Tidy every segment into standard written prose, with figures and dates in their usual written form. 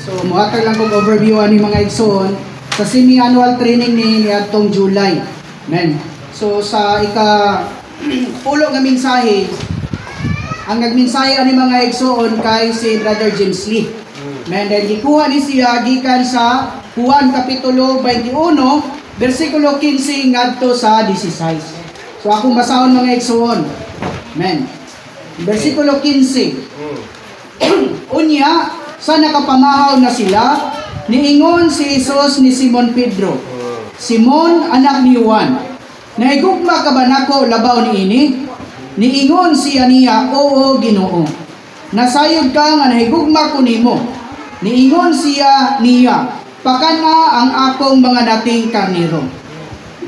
So, muhatag lang kong overview ani mga igsoon sa semi-annual training ni atong July. Amen. So, sa pulo nga mensahe, ang nagmensahe ani mga igsoon kay si Brother James Lee. Amen. Then, gikuha ni siya gikan sa Juan Kapitulo 21, versikulo 15 ngadto sa 16. So, akong basahon mga igsoon. Amen. Versikulo 15. Unya, sa nakapamahaw na sila, niingon si Jesus ni Simon Pedro, Simon, anak ni Juan, nahigugma ka ba nako labaw ni ini? Niingon siya niya, oo, Ginoo. Nasayod ka nga nahigugma ko nimo. Niingon siya niya, pakana ang akong mga dating karnero.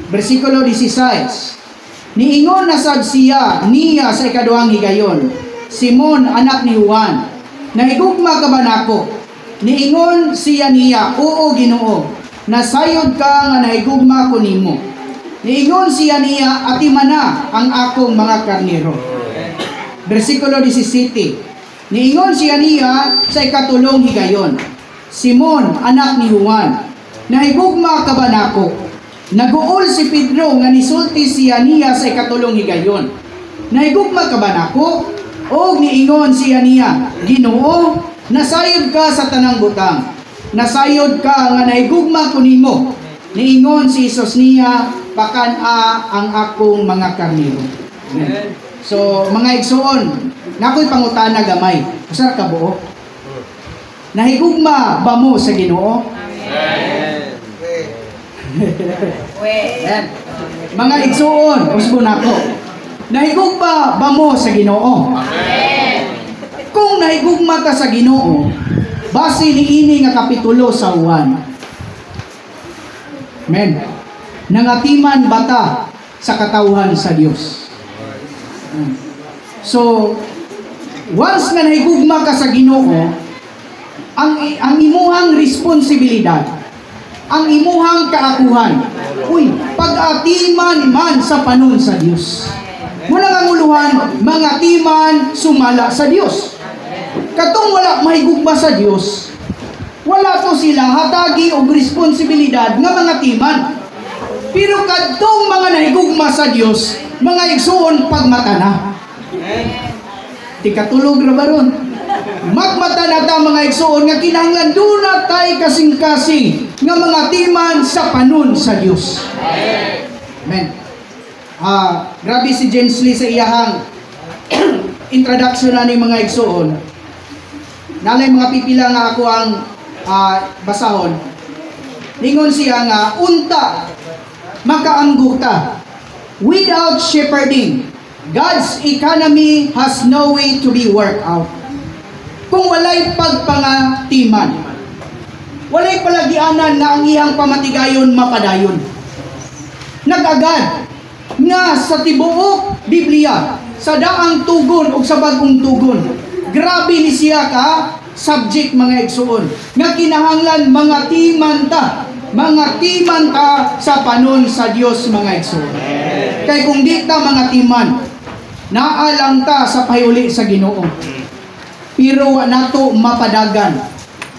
Versikulo 16. Niingon na sad siya niya sa ikaduhang higayon, Simon, anak ni Juan, nahigugma ka ba nako? Niingon siya niya, oo, Ginoo. Nasayod ka nga nahigugma ko nimo. Niingon siya niya, atimana ang akong mga karnero. Versikulo 17. Niingon siya niya sa ikatulong higayon, Simon, anak ni Juan, nahigugma ka ba nako? Naguol si Pedro nga nisulti siya niya sa ikatulong higayon, nahigugma ka ba nako? O niingon siya niya, Ginoo, nasayod ka sa tanang butang. Nasayod ka nga nahigugma ko nimo. Niingon si Jesus niya, pakana ang akong mga karnero. Amen. So, mga igsoon, nakoy pangutana gamay. Usar ka buo? Nahigugma ba mo sa Ginoo? Amen. Amen. Mga igsoon, usbo nako. Nahigugma ba mo sa Ginoo? Amen. Kung nahigugma ka sa Ginoo, base niini nga kapitulo sa Juan. Amen. Nangatiman bata sa katawhan sa Dios. So, once nga nahigugma ka sa Ginoo, ang imuhang responsibilidad, ang imuhang kaakuhan, pag-atiman man sa panon sa Dios. Muna nga nguluhan, mga timan sumala sa Dios. Katong wala mahigugma sa Dios, wala to sila hatagi og responsibilidad nga mga timan. Pero kadtong mga nahigugma sa Dios, mga igsoon pagmata na. Di katulog ra baron. Magmata na ta mga igsoon nga kinahanglan do na tay kasing-kasing nga mga timan sa panon sa Dios. Amen. Grabe si James Lee sa iyahang introduction na ni mga igsoon. Nalay mga pipila nga ako ang basahon. Ningon siya nga, unta, makaangguta. Without shepherding, God's economy has no way to be worked out. Kung walay pagpangatiman, walay palagianan na ang iyang pamatigayon mapadayon. Nag-agad nga sa tibuok Biblia, sa daang tugon o sa bagong tugon, grabe ni siya ka subject mga igsoon nga kinahanglan mga timan ta sa panon sa Dios mga igsoon. Kay kung di ta mga timan, naalang ta sa payuli sa Ginoo, pero wa nato mapadagan,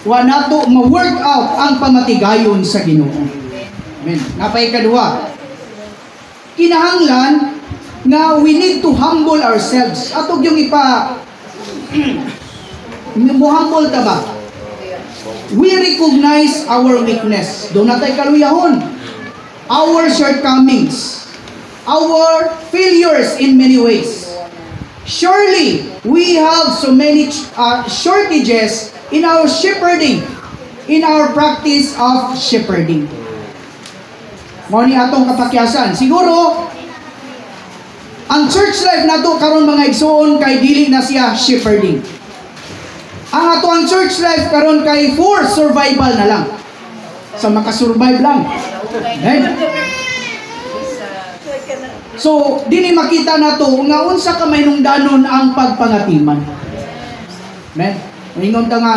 wa nato ma-work out ang pamatigayon sa Ginoo. Amen. Napay kadua, kinahanglan nga we need to humble ourselves. Atog yung humble ta ba? We recognize our weakness. Doon natay kaluyahon. Our shortcomings. Our failures in many ways. Surely, we have so many shortages in our shepherding, in our practice of shepherding. Mao ni atong kapakyasan. Siguro ang church life nato karon mga igsoon kay dili na siya shepherding. Ang ato ang church life karon kay for survival na lang. Sa makasurvive lang. Okay? So, dili makita nato nga unsa ka mahinungdanon ang pagpangatiman. Men, ingon ta nga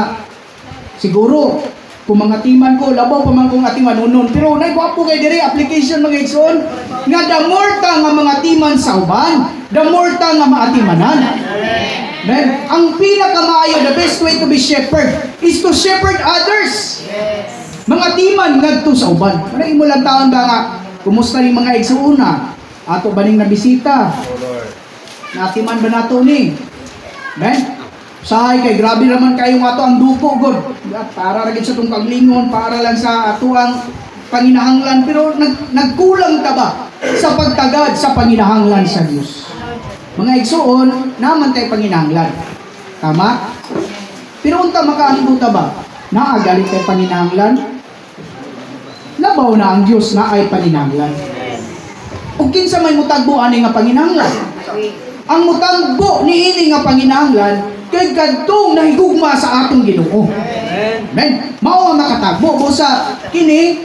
siguro kung mga timan ko, labaw pa man kong atiman unon. Pero naigwapo kay dire application mga igsoon nga the more ta nga mga timan sa uban, the more ta nga maatimanan. Amen. Ang pinakamaayo, the best way to be shepherd is to shepherd others. Mga timan ngadto sa uban. Manay mo lang taon ba nga, kumusta ni mga igsuuna? Ato ba ning nabisita? Natiman ba nato ni? Amen. Sahay kay grabe naman kayo nga to ang duko god. Para ra gid sa tong paglingon, para lang sa ato ang panginahanglan, pero nagkulang ta ba sa pagtagad sa panginahanglan sa Dios? Mga igsuon, naman tayo panginahanglan. Tama? Pero unta makaanggo ta ba? Naagalit tayo panginahanglan? Labaw na ang Dios na ay panginahanglan. Ug kinsa may mutagbo ani nga panginahanglan? Ang mutagbo niini nga panginahanglan kay kadtong nahigugma sa atong Ginoo. Amen. Mao ang makatagbo busa kini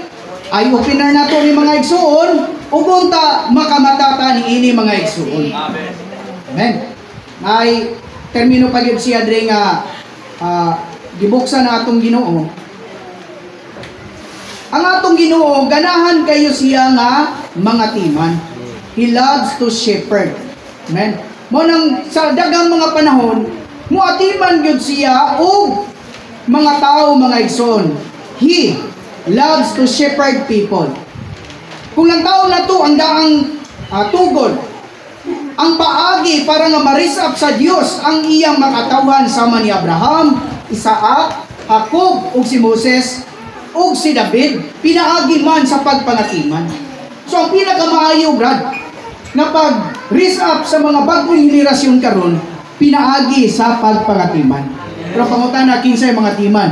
ay opener nato ni mga igsuon ug unta makamatata niini mga igsuon. Amen. Ay termino pa gyud siya diri nga gibuksan na atong Ginoo. Ang atong Ginoo ganahan kayo siya nga mga timan. He loves to shepherd. Amen. Mo nang sa daghang mga panahon muatiman gyud siya og mga tao mga igsoon. He loves to shepherd people. Kung lang tao na to ang daang tugod, ang paagi para nga marisap sa Dios ang iyang makatawan sama ni Abraham, Isaac, Jacob ug si Moses ug si David, pinaagi man sa pagpangatiman. So ang pinakamaayo brad nga pag-raise up sa mga bagong henerasyon karon, pinaagi sa pagpangatiman. Pero pangutana kinsay mga timan?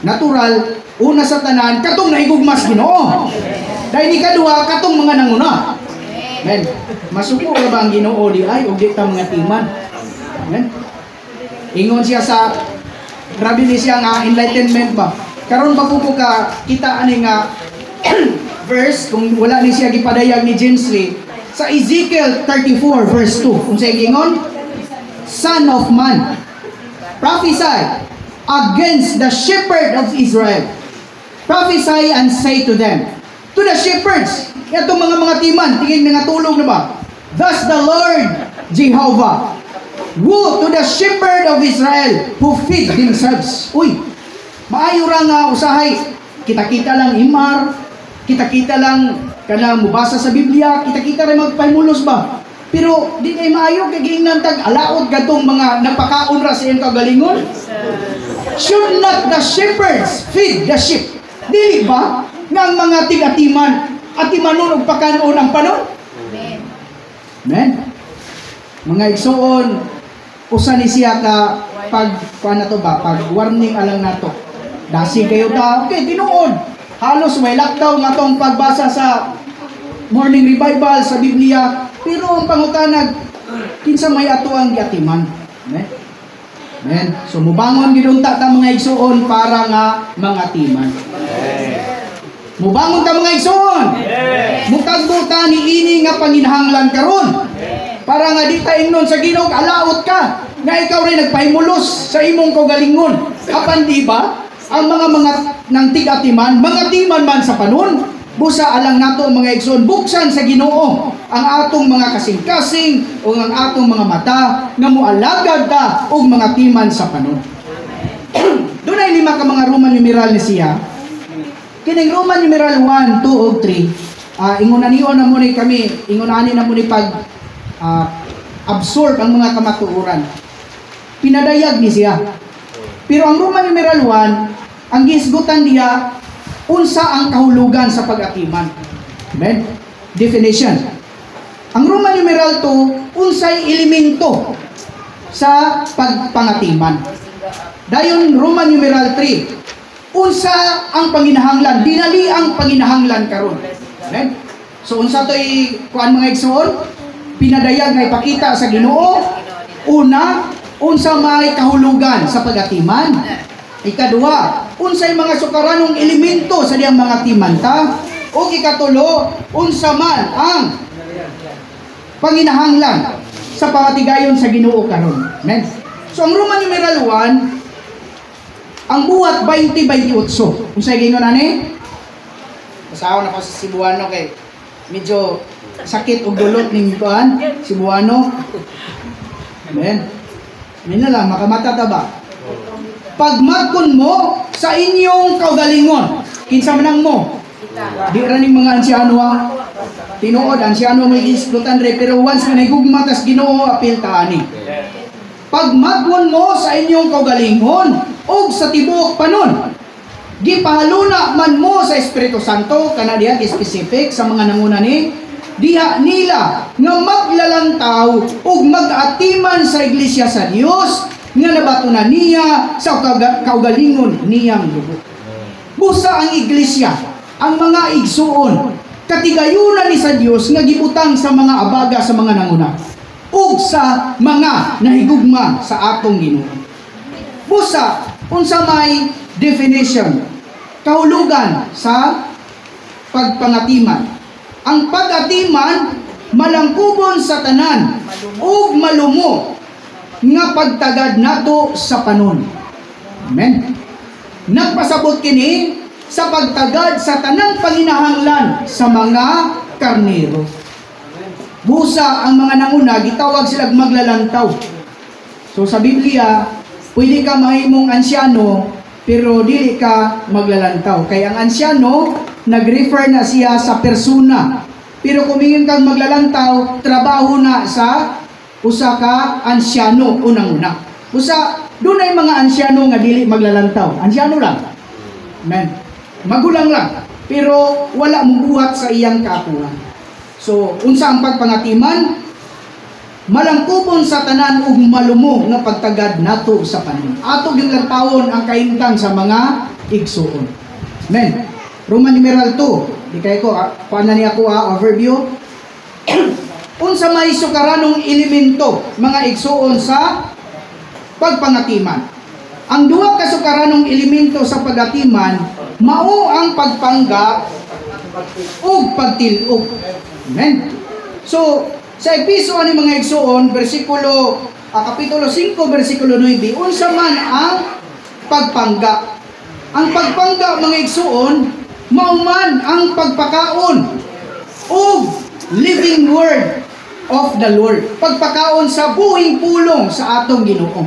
Natural, una sa tanan katong nahigugmas Ginoo. Dahil ikaduha katong mga nanguna. Amen. Masuko ra ba ang Ginoo di ay ug di ta mga timan? Amen. Ingon siya sa grabe ni siya nga enlightenment ba. Karon pa po ka kita ani nga verse kung wala ni siya gipadayag ni James Lee sa Ezekiel 34 verse 2. Unsay gingon? Son of man, prophesy against the shepherd of Israel. Prophesy and say to them, to the shepherds, itong mga timan, tingin nga tulog na ba? Thus the Lord Jehovah, woe to the shepherd of Israel who feed themselves. Uy, maayo ra nga usahay, kita-kita lang imar, kita-kita lang kanang mubasa sa Biblia, kita-kita rin magpahimulos ba? Pero di kay maayo kay ginantag alaot gadtong mga nagpakaon ra sa iyang kagalingon. Should not the shepherds feed the sheep? Dili ba nga ang mga tig-atiman atimanon og pakanon ang panon? Amen. Amen. Mga igsoon, usa ni siya ka pag kuan nato ba, pag warning alang nato. Dasi kayo ta, okay, tinuod. Halos may lockdown nga tong pagbasa sa morning revival sa Biblia. Pero ang pangutanag, kinsa may ato ang giatiman. Amen? Amen? So, mubangon gidunta ta mga igsuon para nga mga timan. Mubangon ta mga igsuon. Mukagbo ta ni ini nga panginahanglan karon. Para nga di ta ingnon sa Ginoo alaot ka nga ikaw rin nagpahimulos sa imong kaugalingon. Apan di ba ang mga nang tig-atiman, mga timan man sa panon. Busa alang nato mga igsoon, buksan sa Ginoo ang atong mga kasing-kasing o ang atong mga mata nga moalagad ta og mga timan sa panon. Dunay lima ka mga Roman numeral ni siya. Kining Roman numeral 1, 2 ug 3. Ingunanion na mo ni kami, ingunani na mo ni pag absorb ang mga kamatuoran. Pinadayag ni siya. Pero ang Roman numeral 1, ang gisgutan diya unsa ang kahulugan sa pag-atiman. Amen? Definition. Ang Roman numeral 2, unsay elemento sa pagpangatiman. Dayon Roman numeral 3, unsa ang panginahanglan, dinali ang panginahanglan karon. Amen? So unsa toy kuan mga igsoon? Pinadayag nga ipakita sa Ginoo. Una, unsa may kahulugan sa pag-atiman. Ikaduha, unsay mga sukaranong elemento sa diyang mga timanta. O ikatulo, unsa man ang panginahanglan sa pamatigayon sa Ginoo karon. Amen. So ang Roman numeral 1, ang buhat 20-28. Unsay gingon ani? Basaon ako sa Cebuano kay medyo sakit og dulot ning kuan Cebuano. Amen. Yan na lang, makamatataba. Pagmatkon mo sa inyong kaugalingon, kinsa manang mo. Di raning mga ansyano tinuod, ansyano may isplutan re, pero once nga naigugma tas Ginoo apil taani. Pagmatkon mo sa inyong kaugalingon o sa tibuok panon, gipahaluna man mo sa Espiritu Santo, kana diha specific sa mga nanguna ni, diha nila nga maglalantaw ug mag-atiman sa iglesia sa Dios nga nabatunan niya sa kaugalingon niyang dugo. Busa ang iglesia, ang mga igsuon, katigayunan ni sa Dios nga gibutang sa mga abaga sa mga nanguna ug sa mga nahigugma sa atong Ginoo. Busa unsa may definition, kahulugan sa pagpangatiman. Ang pag-atiman malangkubon sa tanan ug malumo nga pagtagad nato sa panon. Amen. Nagpasabot kini sa pagtagad sa tanang panginahanglan sa mga karnero. Busa ang mga nanguna gitawag sila maglalantaw. So sa Biblia, pwede ka mahimong ansyano pero dili ka maglalantaw. Kaya ang ansyano nag-refer na siya sa persona. Pero kung ingin kang maglalantaw, trabaho na sa usa ka ansyano unang-una. Usa, doon ay mga ansyano nga dili maglalantaw. Ansyano lang. Amen. Magulang lang. Pero wala mong buhat sa iyang kaapuhan. So, unsa ang pagpangatiman? Malangkupon sa tanan ug malumo nga pagtagad nato sa panon. Ato ginlantawon ang kahimtang sa mga igsuon. Amen. Roman numeral 2. Di kay ko paano niya ko overview. Unsa may sukaranong elemento mga igsuon sa pagpangatiman. Ang duha ka sukaranong elemento sa pagatiman mao ang pagpangga ug pagtilog. Amen. So sa episo ani mga igsuon bersikulo kapitulo 5 bersikulo 9 unsa man ang pagpangga. Ang pagpangga mga igsuon mao man ang pagpakaon ug living word of the Lord. Pagpakaon sa buhing pulong sa atong Ginoo.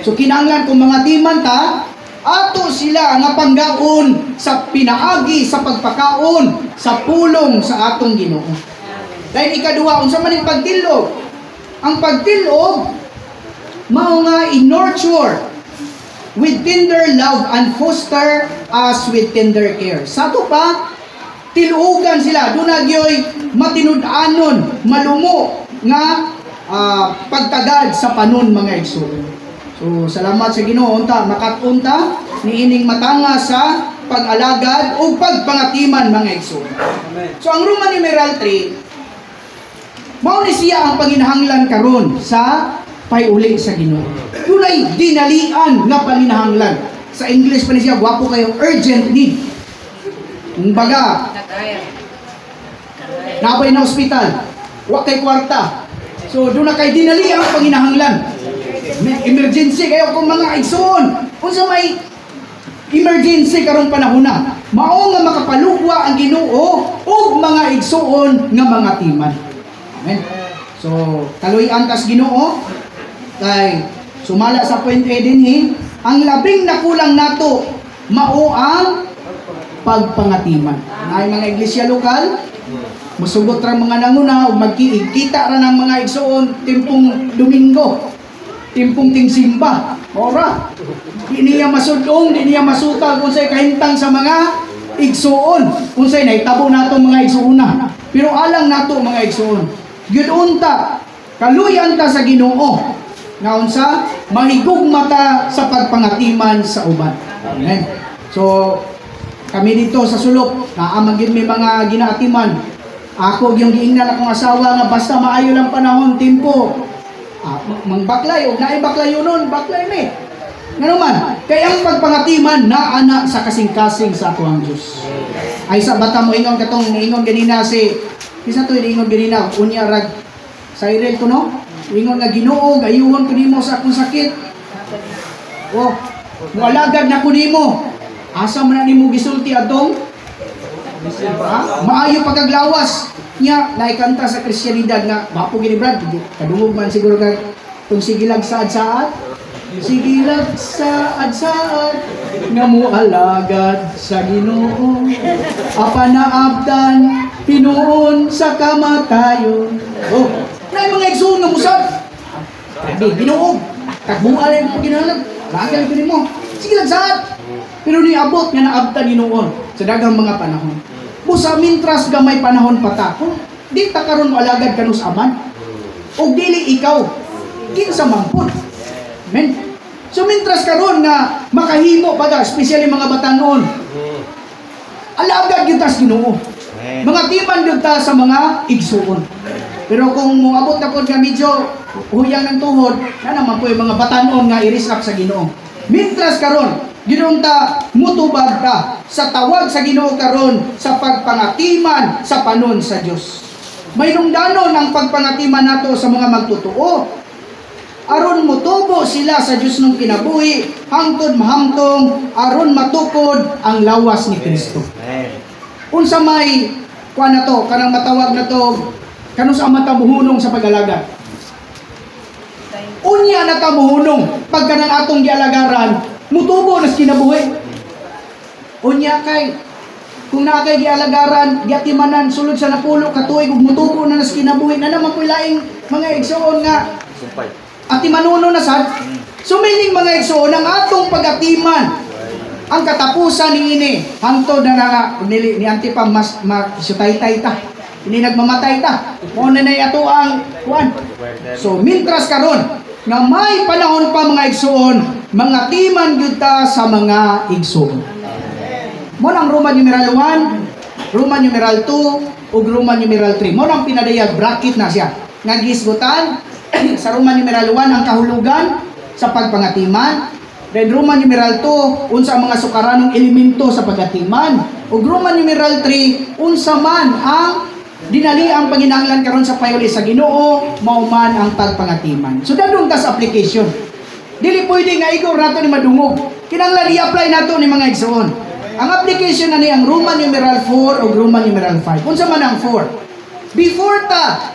So kinahanglan kung mga timan ta, ato sila nga panggaon sa pinaagi sa pagpakaon sa pulong sa atong Ginoo. Dahil ikaduha, unsa man ang pagtilog? Ang pagtilog mao nga in-nurture with tender love and foster us with tender care. Sa to pa, tiluogan sila, doon nagyoy matinud-anon, malumo nga pagtagad sa panon mga igsuon. So salamat sa Ginoo unta makatunta niining matanga sa pag-alagad o pagpangatiman mga igsuon. So ang Roman numeral 3 mao ni siya ang panginahanglan karon sa payuli sa Ginoo. Dunay dinalian nga panginahanglan. Sa English pa ni siya gwapo kayo, urgent need. Kumbaga, napay na ospital, wa kay kwarta. So doon na kay dinali ang panginahanglan. Emergency kayo kung mga igsoon. Unsa may emergency karong panahon na, mao nga makapalugwa ang Ginoo ug mga igsoon nga mga timan. Amen. So kaluy-an tas Ginoo kay sumala sa point A dinhi, ang labing nakulang nato mao ang pagpangatiman. Naay mga iglesia lokal, musugot ra mga nanguna ug magkita ra ng mga igsoon timpong Domingo, timpong tingsimba. Ora, di niya masudong, di niya masutag unsay kahimtang sa mga igsoon. Unsay nahitabo nato mga igsoona. Pero alang nato mga igsoon, gyud unta kaluyan ta sa Ginoo nga unsa mahigugma ta sa pagpangatiman sa uban. Amen. So kami dito sa sulok, naamang gid may mga ginaatiman. Ako yung giingnan akong asawa nga basta maayo lang panahon, tempo. Mangbaklay o naibaklayo nun, baklay me. Nga naman, kaya ang pagpangatiman na anak sa kasing-kasing sa ato ang Diyos. Ay sa bata mo ingon katong ingon ganina si isa to ingon ganina unya rag Cyril ko no? Ingon nga Ginoo, gayuhon ko nimo sa akong sakit. Oh, mualagad na ko nimo. Asa man na nimo gisulti adtong? Maayo pagkaglawas niya naikanta sa Kristyanidad nga mapo gini Brad, kadungog man siguro kag Kung sigilag saad-saad, sigilag saad-saad, nga mualagad sa Ginoo. Apanaabdan, pinuon sa kamatayon. Oh, na mga igsoon nga musab. Grabe, Ginoo. Kagbualay mo ginalag. Lagal ko mo. Sigilag saad. Pero niabot nga naabtan Ginoon sa daghang mga panahon. Busa mintras gamay panahon pa ta. Kung di ta karon alagad kanus aman, o dili ikaw, kinsa mangpod. Amen. So mintras karon nga makahimo pa ta, especially mga batanon. Alagad gyud ta sa Ginoo. Mga timan gyud ta sa mga igsuon. Pero kung moabot na pod nga medyo huyang ng tuhod, na naman po yung mga batanon nga i-risk sa Ginoo. Mintras karon Ginoon ta mutubag ta sa tawag sa Ginoo karon sa pagpangatiman sa panon sa Dios. May nungdanon ang pagpangatiman nato sa mga magtutuo. Aron motubo sila sa Dios nung kinabuhi, hangtod mahamtong aron matukod ang lawas ni Kristo. Unsa may kuan nato kanang matawag nato kanus ang matamuhunong sa pag-alagad. Unya na ta muhunong pagka nang atong gialagaran mutubo nas kinabuhi. Unya kay kung naa kay gialagaran, giatimanan sulod sa napulo ka tuig ug mutubo na nas kinabuhi na naman koy laing mga igsoon nga atimanuno na sad. So meaning mga igsoon ang atong pagatiman ang katapusan niini hangtod na ni Antipa mas sutay-tay ta. Ini nagmamatay ta. Mao na nay ato ang kuan. So mintras karon nga may panahon pa mga igsoon, mga timan gyud ta sa mga igsoon. Mo nang Roman numeral 1, Roman numeral 2 ug Roman numeral 3. Mo nang pinadayag bracket na siya. Nga gisgutan sa Roman numeral 1 ang kahulugan sa pagpangatiman. Then Roman numeral 2 unsa ang mga sukaranong elemento sa pagatiman. Ug Roman numeral 3 unsa man ang dinali ang panginahanglan karon sa payuli sa Ginoo, mao man ang pagpangatiman. So dadung ta sa application. Dili pwede nga igor nato ni madungog. Kinahanglan i-apply nato ni mga igsoon. Ang application na ni ang Roman numeral 4 o Roman numeral 5. Unsa man ang 4? Before ta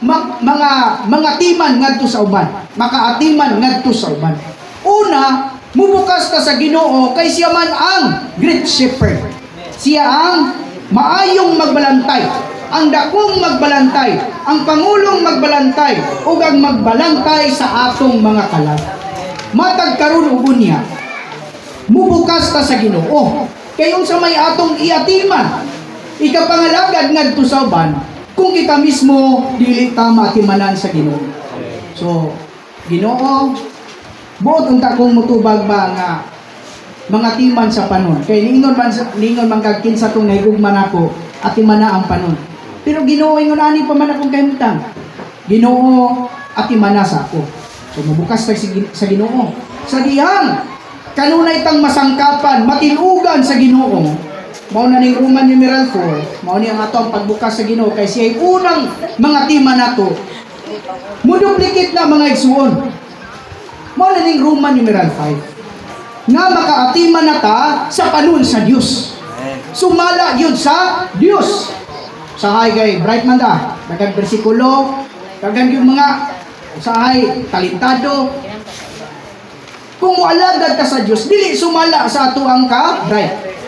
mga timan ngadto sa uban, makaatiman ngadto sa uban. Una, mubukas ta sa Ginoo kay siya man ang great shepherd. Siya ang maayong magbalantay. Ang dakong magbalantay, ang pangulong magbalantay, ug ang magbalantay sa atong mga kalag. Matag karon ug unya, mubukas ta sa Ginoo. Kay unsa may atong iatiman, ikapangalagad ngadto sa uban, kung kita mismo dili ta maatimanan sa Ginoo. So, Ginoo, buot unta kong mutubag ba nga mga timan sa panon. Kay ningon man kag kinsa tong nahigugman ako, atimana ang panon. Pero Ginoo ingon ani pa man akong kahimtang. Ginoo atimana sa ako. So mabukas ta sa Ginoo. Sa dihang kanunay tang masangkapan, matinugan sa Ginoo. Mao na ning Roman numeral 4, mao ni ang ato ang pagbukas sa Ginoo kay siya ay unang mga timan nato. Muduplicate na mga igsuon. Mao na ning Roman numeral 5. Nga makaatiman na ta sa panon sa Dios. Sumala gyud sa Dios. Sahay kay bright man ta, daghang bersikulo, daghang yung mga sahay talentado. Kung mualagad ka sa Dios, dili sumala sa ato ang ka bright.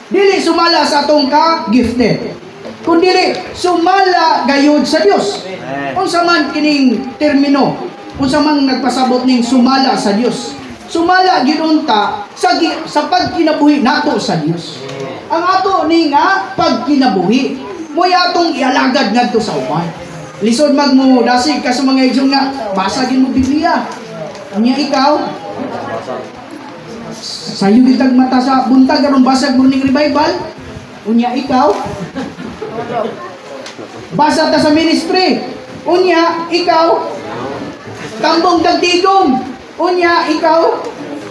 Dili sumala sa atong ka gifted. Kundi sumala gayud sa Dios. Unsa man kining termino, unsa man nagpasabot ning sumala sa Dios. Sumala gyud unta sa pagkinabuhi nato sa Dios. Ang ato ni nga pagkinabuhi mo'y atong ialagad ngadto sa uban. Lisod magmo dasig ka sa mga idyong nga basagin mo Biblia. Unya ikaw sayo gitag mata sa buntag aron basag mo ning revival. Unya ikaw basa ta sa ministry. Unya ikaw tambong tagtigom. Unya ikaw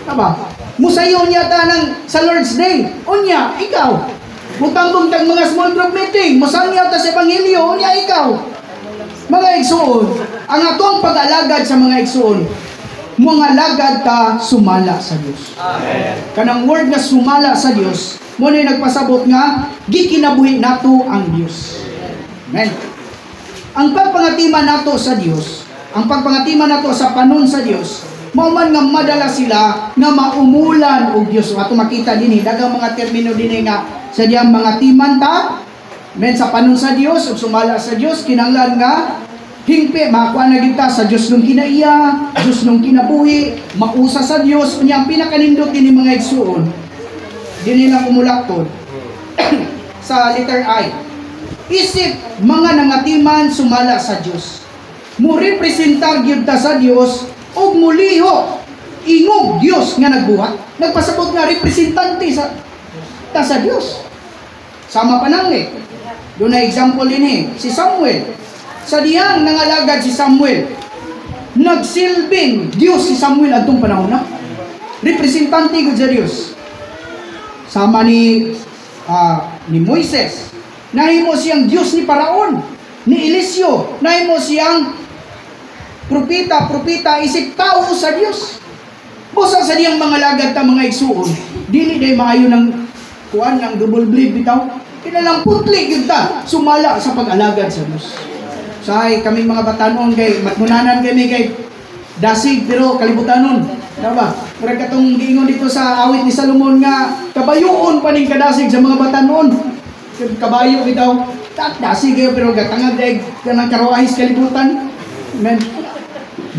aba musayo niya ta ng sa Lord's Day. Unya ikaw mutambong tag mga small group meeting, musangyaw ta sa ebanghelyo, unya ikaw. Mga igsuon, ang atong pag-alagad sa mga igsuon, mga alagad ta sumala sa Dios. Amen. Kanang word nga sumala sa Dios, mo na nagpasabot nga gikinabuhi nato ang Dios. Amen. Ang pagpangatiman nato sa Dios, ang pagpangatiman nato sa panon sa Dios, mao man nga madala sila nga maumulan og Dios. Ato makita dinhi daghang mga termino dinhi nga sa diyang mga timan ta men sa panon sa Dios ug sumala sa Dios kinahanglan nga hingpe makuha na kita sa Dios nung kinaiya, Dios nung kinabuhi, mausa sa Dios. Unya ang pinakanindot dinhi mga igsuon dinhi lang umulaktod sa letter I. Isip mga nangatiman sumala sa Dios. Mo representar gyud ta sa Dios ug muliho ingog Dios nga nagbuhat. Nagpasabot nga representante sa Dios. Sama pa nang doon na example din si Samuel. Sa diyang nangalagad si Samuel, nagsilbing Dios si Samuel adtong panahon na. Representante gyud sa Dios. Sama ni Moises. Nahimo siyang Diyos ni Paraon, ni Eliseo, nahimo siyang propeta isip tao sa Dios. Busa sa diyang mga lagad ta mga igsuon, dili day maayo ng kuan ng double blade bitaw. Kinalang putli gyud ta sumala sa pag-alagad sa Dios. Say kaming mga batanon kay matmunanan kami kay dasig pero kalibutanon. Diba? Murag katong giingon dito sa awit ni Salomon nga kabayoon pa ning kadasig sa mga batanon. Kabayo bitaw dasig kayo pero gatangad day kanang karuahis kalibutan. Amen.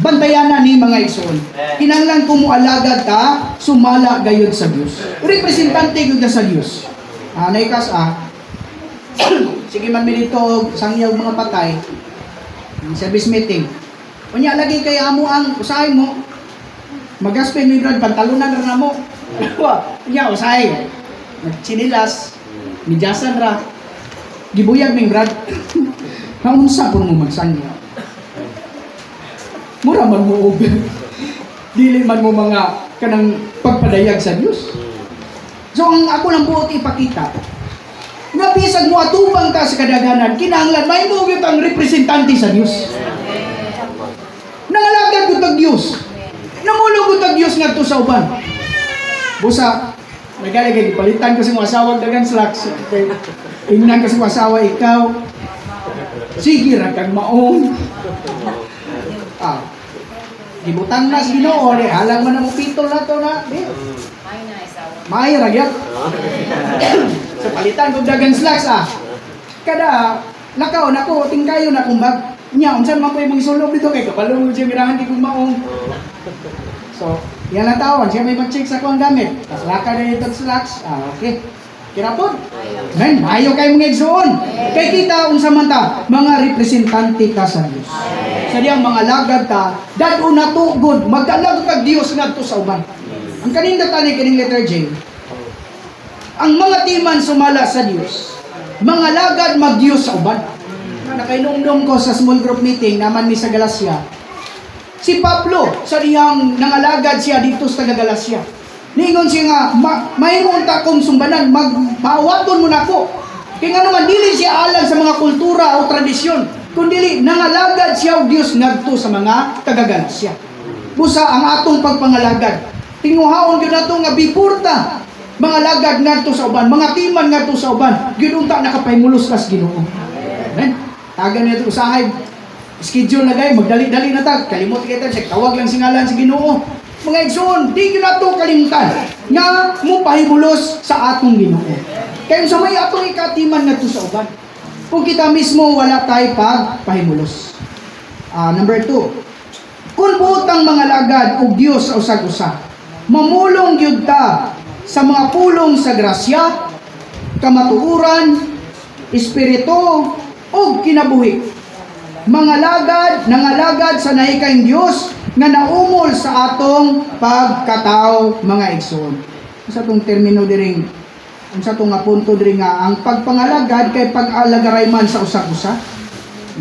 Bantayan na ni mga igsoon. Kinahanglan ko moalagad ta sumala gayud sa Dios. Representante gyud sa Dios. Naikas sige man mi dito sangyaw mga patay. Service meeting. Unya lagi kay amo ang usahay mo. Magaspin mi brad pantalunan ra namo. Unya usahay. Sinilas, midyasan ra. Gibuyag ming brad. Naunsa pud mo magsangyaw. Mura man mo over. Dili man mo mga kanang pagpadayag sa Dios. So ang ako lang buot ipakita. Nga bisag mo atubang ka sa kadaghanan, kinahanglan may mo gyud ang representante sa Dios. Nangalagad gyud tag Dios. Namulog gyud tag Dios ngadto sa uban. Busa nagay palitan ko sa mga asawa dagan slacks. Ingnan ko sa mga asawa ikaw. Sige ra kag maong. Gibutang na si Ginoo ni halang man ang pitol na to na. May ragyat. Sa palitan ko dagan slacks kada lakaw nako tingkayo na kumbag nya unsan man koy mong isulog dito kay kabalo mo siya girahan di ko maong. So yan na tawon siya may mag-check sa kuang gamit. Tas laka na dito slacks. Okay. Kirapod. Men, mayo kay mga igsoon. Kay kita unsa man ta mga representante ta sa Dios. Sa diyang mga lagad ta dad-o na tugod magkalagod kag Dios ngadto sa uban. Ang kaninda tani kining letter J. Ang mga timan sumala sa Dios. Mga lagad mag-Dios sa uban. Nakainumdum ko sa small group meeting naman mi sa Galacia. Si Pablo sa diyang nangalagad siya dito sa Galacia. Ningon siya nga, mayroon ta kong sumbanan, maawaton mo na ko. Kaya nga naman, dili siya alang sa mga kultura o tradisyon, kundi nangalagad siya o Diyos ngadto sa mga taga-Galacia. Busa ang atong pagpangalagad. Tinguhaon yun na ito nga bipurta. Mga lagad ngadto sa uban, mga timan ngadto sa uban, ginunta nakapaymulos kas Ginoo. Amen. Tagan niya ito usahay. Schedule na kayo, magdali-dali na tag. Kalimot kita siya, tawag lang singalan si Ginoo. Mga igsoon, di yun nato kalimutan nga mo pahibulos sa atong Ginoo. Kaya sa may atong ikatiman na to sa uban. Kung kita mismo wala tayo pahibulos. Number 2. Kung buotang mga lagad o Diyos sa usag-usa, mamulong yun ta sa mga pulong sa grasya, kamatuuran, espiritu, o kinabuhi. Mga lagad, nangalagad sa nahikayong Diyos, nga naumol sa atong pagkatao mga igsoon. Sa itong termino diring, sa itong punto diring nga, ang pagpangalagad kay pag-alagaray man sa usag-usa.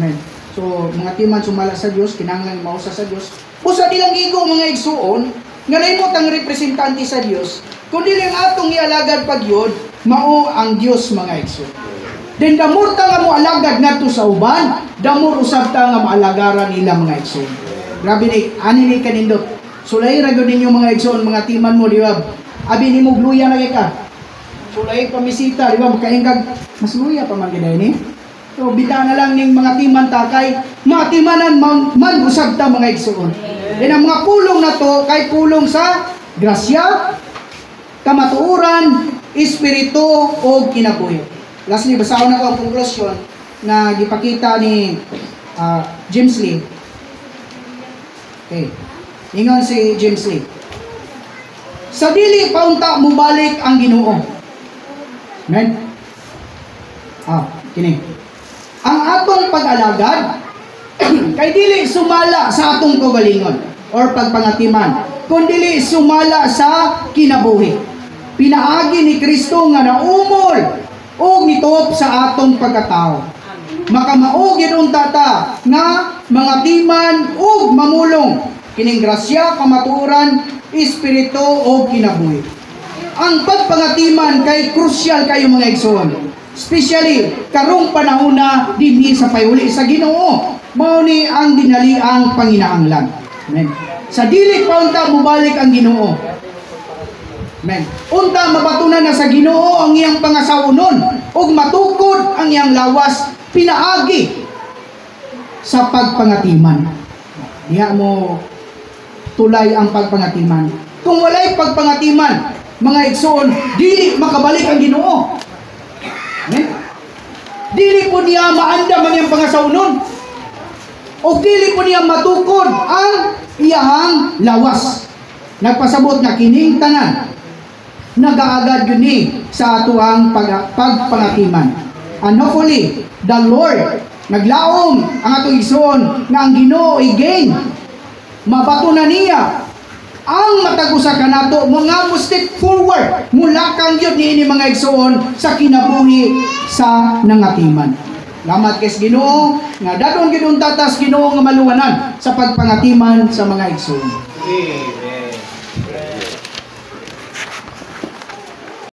Amen. So, mga timan sumala sa Diyos, kinanglang mausa sa Diyos. Busa nilang igo mga igsoon, nga naimot ang representante sa Diyos, kundi lang atong ialagad pagyod, mao ang Diyos mga igsoon. Then damur ta nga mo alagad ngadto sa uban, damur usab ta nga maalagaran nila mga igsoon. Grabe ni, ani ni kanindot. Sulay rago ninyo mga igsoon, mga timan mo, di ba? Abi ni mo gluya na ka. Sulay pamisita, di ba? Makaingkag, mas luya pa man gina ini. So bita na lang ning mga timan ta kay matimanan man usab ta mga igsoon. Then ang mga pulong na to kay pulong sa grasya, kamatuoran, espiritu o kinabuhi. Lastly, basahon ako ang conclusion na gipakita ni James Lee. Okay. Ingon si James Lee. Sa dili paunta mo balik ang Ginoo. Amen. Kini. Ang atong pag-alagad kay dili sumala sa atong kaugalingon or pagpangatiman, kundi sumala sa kinabuhi. Pinaagi ni Kristo nga naumol o nituop sa atong pagkatao. Makamaog gid tata nga mga timan ug mamulong kining grasya, kamatuoran, espiritu o kinabuhi. Ang pagpangatiman kay krusyal kayo mga igsoon. Especially karong panahon na dinhi sa payuli sa Ginoo. Mao ni ang dinaliang panginaanglan. Amen. Sa dili paunta mobalik ang Ginoo. Amen. Unta mabatunan na sa Ginoo ang iyang pangasawunon ug matukod ang iyang lawas pinaagi sa pagpangatiman. Diha mo tulay ang pagpangatiman. Kung walay pagpangatiman, mga igsoon, dili makabalik ang Ginoo. Amen. Dili po niya maandam ang iyang pangasawunon. O dili po niya matukod ang iyahang lawas. Nagpasabot na kining tanan nagaagad yun ni sa atuang pagpangatiman. And hopefully, the Lord naglaom ang atong igsoon nga ang Ginoo i-gain. Mabato na niya ang matagusa kanato mga mo step forward mula kang yun ni mga igsoon sa kinabuhi sa nangatiman. Lamat kay Ginoo nga dadon gid tatas Ginoo nga maluwanan sa pagpangatiman sa mga igsoon.